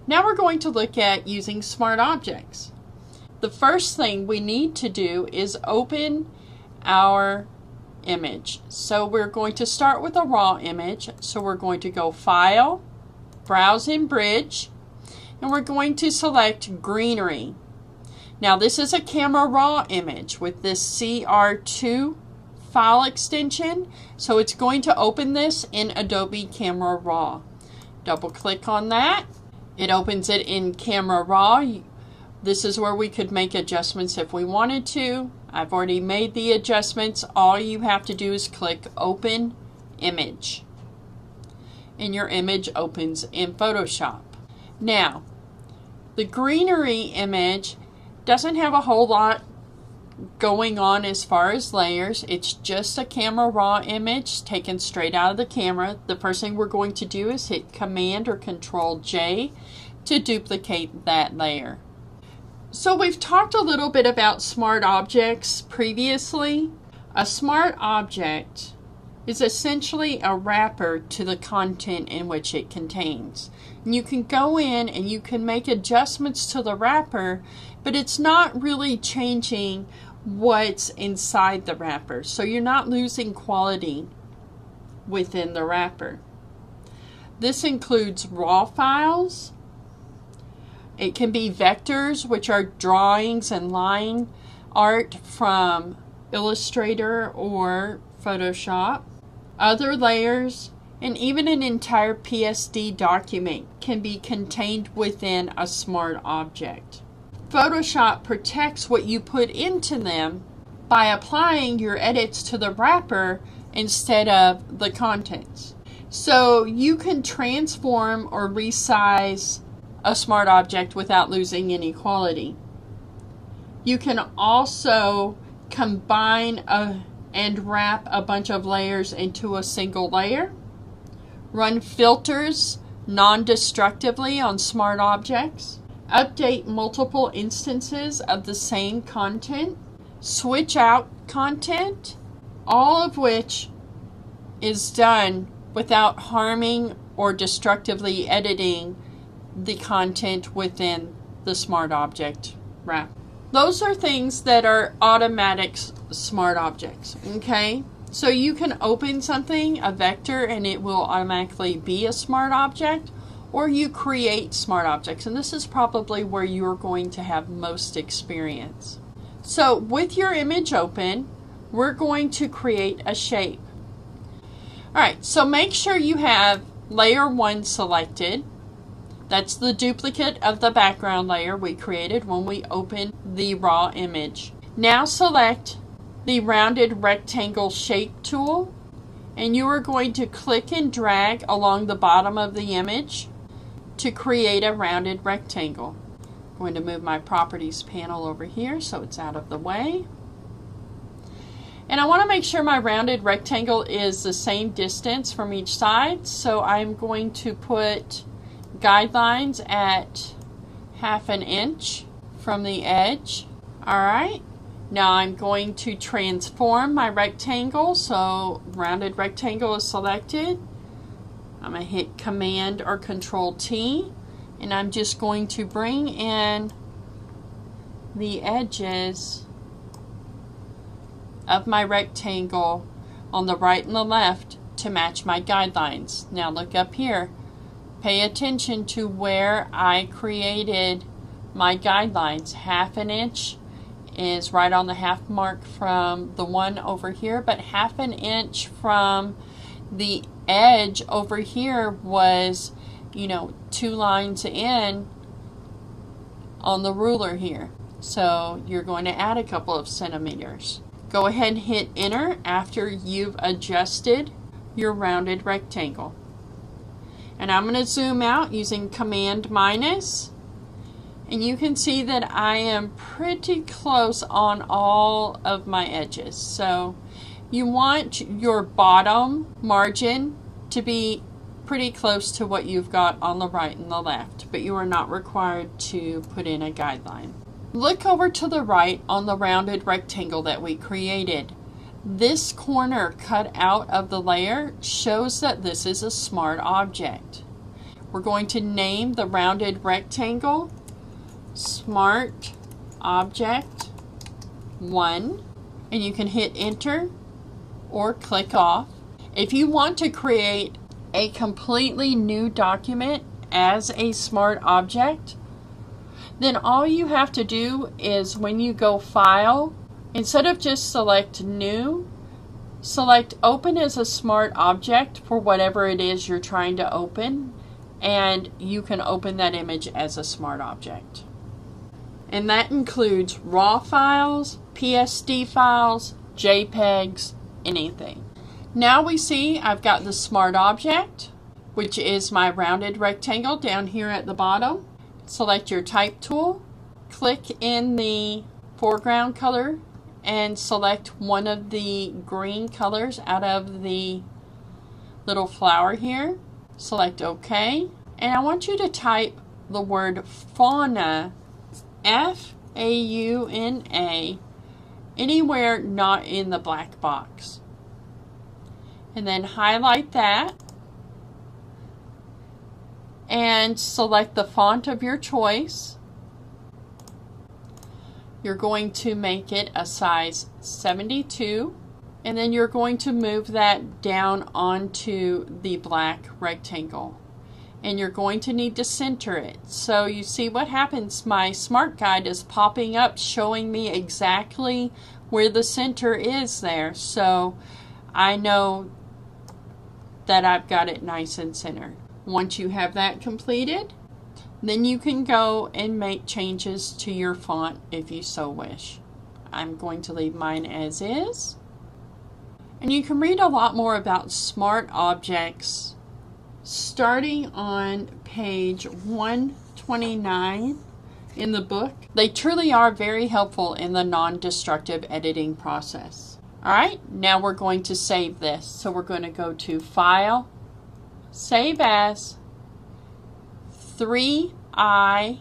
Now we're going to look at using smart objects. The first thing we need to do is open our image. So we're going to start with a raw image. So we're going to go File, Browse in Bridge, and we're going to select Greenery. Now this is a Camera Raw image with this CR2 file extension, so it's going to open this in Adobe Camera Raw. Double click on that. It opens it in Camera Raw. This is where we could make adjustments if we wanted to. I've already made the adjustments. All you have to do is click Open Image, and your image opens in Photoshop. Now, the greenery image doesn't have a whole lot going on as far as layers. It's just a Camera Raw image taken straight out of the camera. The first thing we're going to do is hit Command or Control J to duplicate that layer. So we've talked a little bit about smart objects previously. A smart object is essentially a wrapper to the content in which it contains. And you can go in and you can make adjustments to the wrapper, but it's not really changing what's inside the wrapper. So you're not losing quality within the wrapper. This includes raw files. It can be vectors, which are drawings and line art from Illustrator or Photoshop. Other layers, and even an entire PSD document can be contained within a smart object. Photoshop protects what you put into them by applying your edits to the wrapper instead of the contents. So you can transform or resize a smart object without losing any quality. You can also combine and wrap a bunch of layers into a single layer. Run filters non-destructively on smart objects. Update multiple instances of the same content. Switch out content. All of which is done without harming or destructively editing the content within the smart object wrap. Those are things that are automatic smart objects, okay? So you can open something, a vector, and it will automatically be a smart object, or you create smart objects, and this is probably where you're going to have most experience. So with your image open, we're going to create a shape. Alright, so make sure you have layer 1 selected. That's the duplicate of the background layer we created when we opened the raw image. Now select the rounded rectangle shape tool, and you are going to click and drag along the bottom of the image to create a rounded rectangle. I'm going to move my properties panel over here so it's out of the way. And I want to make sure my rounded rectangle is the same distance from each side, so I'm going to put guidelines at 1/2 inch from the edge. Alright, now I'm going to transform my rectangle, so rounded rectangle is selected. I'm going to hit Command or Control T, and I'm just going to bring in the edges of my rectangle on the right and the left to match my guidelines. Now look up here. Pay attention to where I created my guidelines. 1/2 inch is right on the half mark from the one over here, but 1/2 inch from the edge over here was, 2 lines in on the ruler here. So you're going to add a couple of centimeters. Go ahead and hit enter after you've adjusted your rounded rectangle. And I'm going to zoom out using Command minus, and you can see that I am pretty close on all of my edges. So you want your bottom margin to be pretty close to what you've got on the right and the left, but you are not required to put in a guideline. Look over to the right on the rounded rectangle that we created. This corner cut out of the layer shows that this is a smart object. We're going to name the rounded rectangle Smart Object 1, and you can hit enter or click off. If you want to create a completely new document as a smart object, then all you have to do is when you go File, instead of just select New, select Open as a Smart Object for whatever it is you're trying to open, and you can open that image as a smart object. And that includes RAW files, PSD files, JPEGs, anything. Now we see I've got the smart object, which is my rounded rectangle down here at the bottom. Select your type tool, click in the foreground color, and select one of the green colors out of the little flower here. Select OK, and I want you to type the word fauna, F-A-U-N-A, anywhere not in the black box. And then highlight that and select the font of your choice. You're going to make it a size 72, and then you're going to move that down onto the black rectangle. And you're going to need to center it. So you see what happens, my Smart Guide is popping up showing me exactly where the center is there. So I know that I've got it nice and centered. Once you have that completed, then you can go and make changes to your font if you so wish. I'm going to leave mine as is. And you can read a lot more about smart objects starting on page 129 in the book. They truly are very helpful in the non-destructive editing process. Alright, now we're going to save this. So we're going to go to File, Save As, 3i,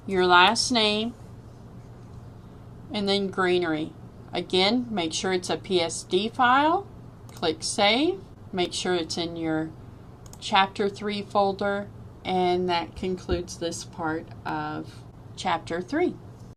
your last name, and then greenery. Again, make sure it's a PSD file. Click Save. Make sure it's in your Chapter 3 folder. And that concludes this part of Chapter 3.